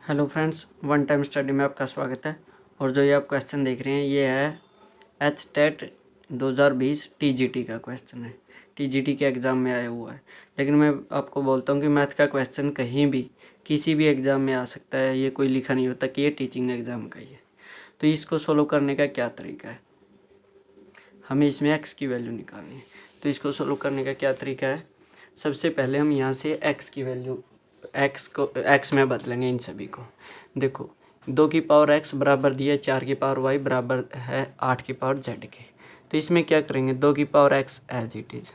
Hello friends, one time study में आपका स्वागत है। और जो ये आप क्वेश्चन देख रहे हैं ये है HTET 2020 TGT का क्वेश्चन है। TGT के एग्ज़ाम में आया हुआ है। लेकिन मैं आपको बोलता हूँ कि मैथ का क्वेश्चन कहीं भी किसी भी एग्ज़ाम में आ सकता है। ये कोई लिखा नहीं होता कि ये टीचिंग एग्ज़ाम का ही है। तो इसको सोल्व करने का क्या तरीका है, हमें इसमें x की वैल्यू निकालनी है। तो इसको सोल्व करने का क्या तरीका है, सबसे पहले हम यहाँ से x की वैल्यू x में बदलेंगे इन सभी को। देखो 2 की पावर x बराबर दिया 4 की पावर y बराबर है 8 की पावर z के। तो इसमें क्या करेंगे, 2 की power x as it is,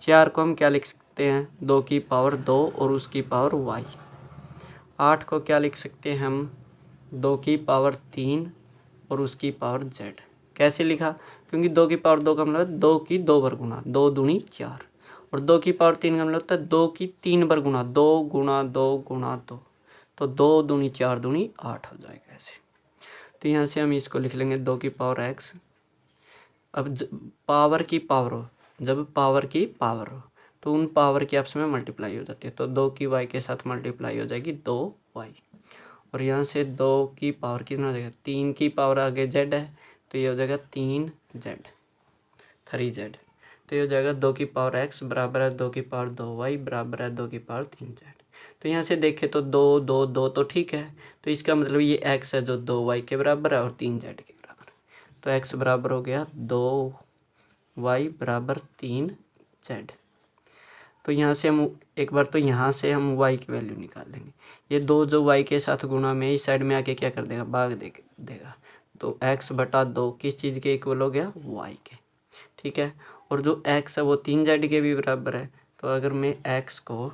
4 को हम क्या लिख सकते हैं, 2 की पावर 2 और उसकी पावर y। 8 को क्या लिख सकते हैं हम, 2 की पावर 3 और उसकी पावर z। कैसे लिखा, क्योंकि 2 की पावर 2 का मतलब 2 की 2 बार गुना, 2 दूनी 4, और 2 की पावर 3 का मतलब होता है 2 की 3 बार गुना, 2 गुना 2 गुना 2, तो 2 दूनी 4 दूनी 8 हो जाएगा ऐसे। तो यहाँ से हम इसको लिख लेंगे 2 की पावर x। अब पावर की पावर हो, जब पावर की पावर हो तो उन पावर की आपस में मल्टीप्लाई हो जाती है, तो 2 की y के साथ मल्टीप्लाई हो जाएगी 2y। और यहाँ से 2 की पावर कितना हो जाएगा, 3 की पावर आगे z है तो ये हो जाएगा 3z 3z। तो ये हो जाएगा 2 की पावर x बराबर है 2 की पावर 2y बराबर है 2 की पावर 3z। तो यहाँ से देखें तो 2 2 2 तो ठीक है, तो इसका मतलब ये x है जो 2y के बराबर है और 3z के बराबर है। तो x बराबर हो गया 2y बराबर 3z। तो यहाँ से हम एक बार तो यहाँ से हम y की वैल्यू निकाल लेंगे। ये 2 जो y के साथ गुणा में इस साइड में आके क्या कर देगा, भाग देगा। तो x बटा 2 किस चीज़ के इक्वल हो गया, y के। ठीक है, और जो x है वो 3z के भी बराबर है। तो अगर मैं x को,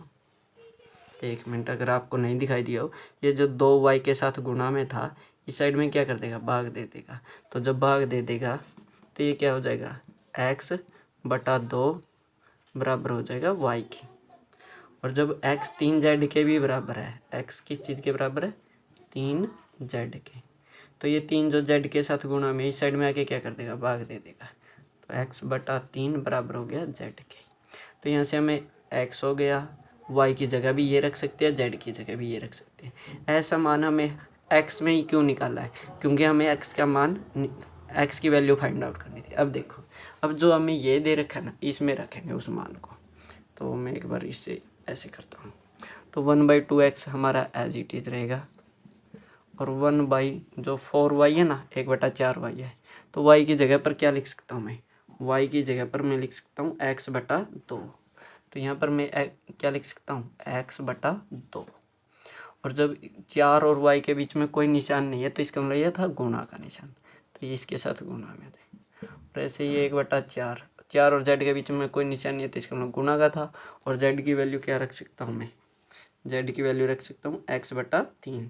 एक मिनट, अगर आपको नहीं दिखाई दिया हो, ये जो 2y के साथ गुणा में था इस साइड में क्या कर देगा, भाग दे देगा। तो जब भाग दे देगा तो ये क्या हो जाएगा, x बटा 2 बराबर हो जाएगा y की। और जब x 3z के भी बराबर है, x किस चीज़ के बराबर है, 3z के, तो ये 3 जो z के साथ गुणा में इस साइड में आके क्या कर देगा, भाग दे देगा। तो x बटा 3 बराबर हो गया z के। तो यहाँ से हमें x हो गया, y की जगह भी ये रख सकते हैं, z की जगह भी ये रख सकते हैं। ऐसा मान हमें x में ही क्यों निकाला है, क्योंकि हमें x का मान, x की वैल्यू फाइंड आउट करनी थी। अब देखो, अब जो हमें ये दे रखा है ना, इसमें रखेंगे उस मान को। तो मैं एक बार इससे ऐसे करता हूँ, तो 1/2x हमारा एज इट इज़ रहेगा, और 1 जो 4y है ना, 1/4y है, तो y की जगह पर क्या लिख सकता हूँ मैं, y की जगह पर मैं लिख सकता हूँ x बटा 2। तो यहाँ पर मैं क्या लिख सकता हूँ, x बटा 2। और जब 4 और y के बीच में कोई निशान नहीं है तो इसका मतलब यह था गुणा का निशान, तो ये इसके साथ गुणा में थे। और ऐसे ये 1/4, 4 और z के बीच में कोई निशान नहीं है तो इसका मतलब गुणा का था। और z की वैल्यू क्या रख सकता हूँ मैं, z की वैल्यू रख सकता हूँ x बटा 3,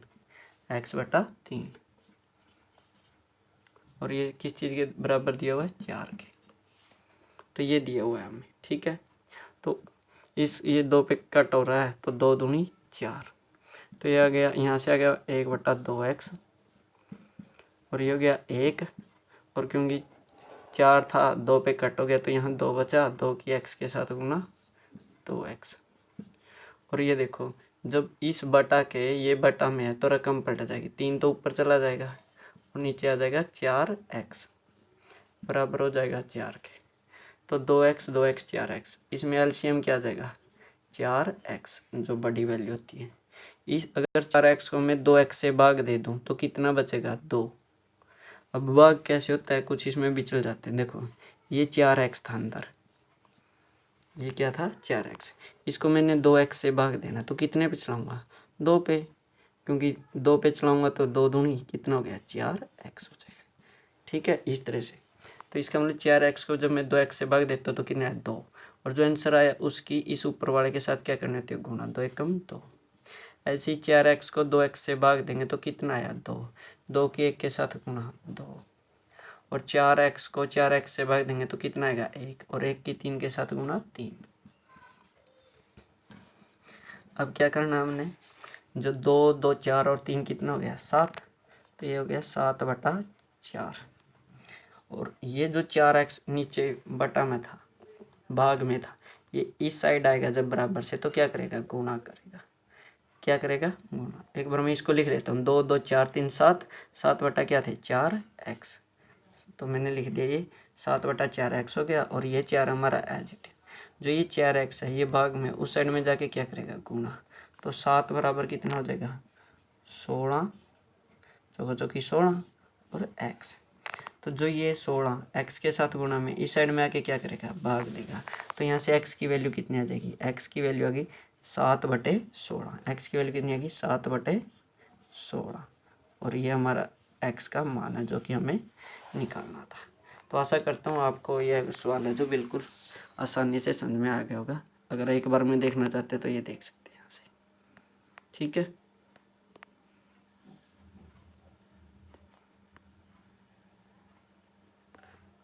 x बटा 3। और ये किस चीज़ के बराबर दिया हुआ है, 4 के। तो ये दिया हुआ है हमें, ठीक है। तो ये 2 पे कट हो रहा है तो 2 दूनी 4, तो ये आ गया, यहाँ से आ गया 1/2x, और ये हो गया 1, और क्योंकि 4 था 2 पे कट हो गया तो यहाँ 2 बचा, 2 की x के साथ गुना 2x। और ये देखो, जब इस बटा के ये बटा में है तो रकम पलट जाएगी, 3 तो ऊपर चला जाएगा और नीचे आ जाएगा 4x बराबर हो जाएगा 4 के। तो 2x 2x 4x, इसमें एलसीएम क्या आ जाएगा, 4x जो बड़ी वैल्यू होती है। इस अगर 4x को मैं 2x से भाग दे दूं तो कितना बचेगा, 2। अब भाग कैसे होता है, कुछ इसमें बिचल जाते हैं। देखो ये 4x था अंदर, ये क्या था, 4x, इसको मैंने 2x से भाग देना तो कितने पे चलाऊंगा, 2 पे, क्योंकि 2 पे चलाऊंगा तो 2 दूनी कितना हो गया, 4x हो जाएगा। ठीक है, इस तरह से। तो इसका मतलब 4x को जब मैं 2x से भाग देता हूँ तो कितना है, 2। और जो आंसर आया उसकी इस ऊपर वाले के साथ क्या करनी होती है, गुणा, 2 एकम 2। ऐसे ही 4x को 2x से भाग देंगे तो कितना आया, 2, 2 की 1 के साथ गुणा 2, और 4x को 4x से भाग देंगे तो कितना आएगा, 1, और 1 की 3 के साथ गुणा 3। अब क्या करना हमने, जो 2 2 4 और 3 कितना हो गया, 7, तो ये हो गया 7/4। और ये जो 4x नीचे बटा में था, भाग में था, ये इस साइड आएगा जब बराबर से तो क्या करेगा, गुणा करेगा। क्या करेगा, गुना। एक बार मैं इसको लिख लेता हूँ, 2 2 4 3 7, 7 बटा क्या थे 4x, तो मैंने लिख दिया ये 7 बटा 4x हो गया, और ये 4 हमारा एज इट इज। जो ये 4x है ये भाग में उस साइड में जाके क्या करेगा, गुना। तो 7 बराबर कितना हो जाएगा 16, चौका चौकी 16 और x। तो जो ये 16 x के साथ गुणा में इस साइड में आके क्या करेगा, भाग देगा। तो यहाँ से x की वैल्यू कितनी आ जाएगी, x की वैल्यू आ गई 7/16। x की वैल्यू कितनी आ गई 7/16, और ये हमारा x का मान है जो कि हमें निकालना था। तो आशा करता हूँ आपको यह सवाल है जो बिल्कुल आसानी से समझ में आ गया होगा। अगर एक बार में देखना चाहते तो ये देख सकते हैं यहाँ से, ठीक है।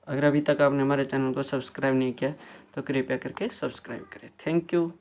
अगर अभी तक आपने हमारे चैनल को सब्सक्राइब नहीं किया तो कृपया करके सब्सक्राइब करें। Thank you.